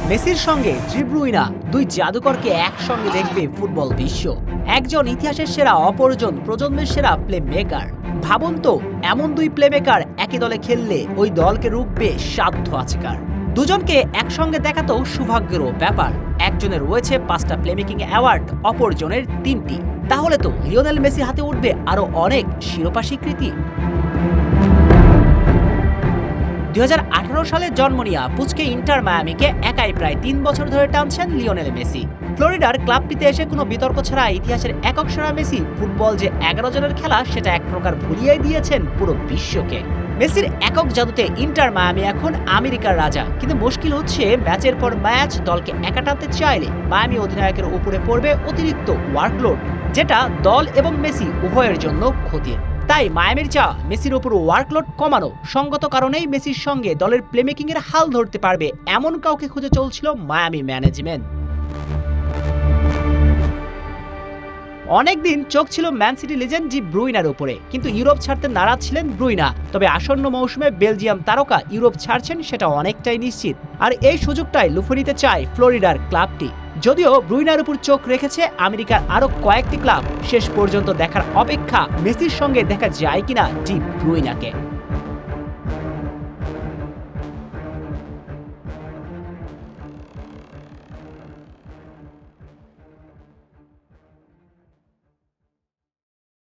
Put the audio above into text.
মেসির সঙ্গে De Bruyne, দুই জাদুকরকে একসঙ্গে দেখবে ফুটবল বিশ্ব। একজন ইতিহাসের সেরা, অপরজন প্রজন্মের সেরা প্লে মেকার। ভাবুন তো, এমন দুই প্লে মেকার একই দলে খেললে ওই দলকে রুখবে সাধ্য আছে কার? দুজনকে একসঙ্গে দেখা তো সৌভাগ্যেরও ব্যাপার। একজনের রয়েছে 5টা প্লেমেকিং অ্যাওয়ার্ড, অপরজনের 3টি। তাহলে তো লিওনেল মেসির হাতে উঠবে আরো অনেক শিরোপা স্বীকৃতি। 2018 সালে জন্ম নেওয়া পুচকে ইন্টার মায়ামিকে একাই প্রায় 3 বছর ধরে টানছেন লিওনেল মেসি। ফ্লোরিডার ক্লাবটিতে এসে কোনো বিতর্ক ছাড়া ইতিহাসের একক সেরা মেসি ফুটবল যে 11 জনের খেলা সেটা এক প্রকার ভুলিয়ে দিয়েছেন পুরো বিশ্বকে। মেসির একক জাদুতে ইন্টার মায়ামি এখন আমেরিকার রাজা, কিন্তু মুশকিল হচ্ছে ম্যাচের পর ম্যাচ দলকে একা টানতে চাইলে মায়ামি অধিনায়কের উপরে পড়বে অতিরিক্ত ওয়ার্কলোড, যেটা দল এবং মেসি উভয়ের জন্য ক্ষতির। তাই মায়ামির চাওয়া মেসির উপর ওয়ার্কলোড কমানো। সঙ্গত কারণেই মেসির সঙ্গে দলের প্লেমেকিং এর হাল ধরতে পারবে এমন কাউকে খুঁজে চলছিল মায়ামি ম্যানেজমেন্ট। অনেকদিন চোখ ছিল ম্যান সিটি লিজেন্ড ডি ব্রুইনার উপরে, কিন্তু ইউরোপ ছাড়তে নারাজ ছিলেন ব্রুইনা। তবে আসন্ন মৌসুমে বেলজিয়াম তারকা ইউরোপ ছাড়ছেন সেটা অনেকটাই নিশ্চিত, আর এই সুযোগটাই লুফে নিতে চায় ফ্লোরিডার ক্লাবটি। যদিও ব্রুইনার উপর চোখ রেখেছে আমেরিকার আরো কয়েকটি ক্লাব। শেষ পর্যন্ত দেখার অপেক্ষা মেসির সঙ্গে দেখা যায় কিনা ডি ব্রুইনাকে।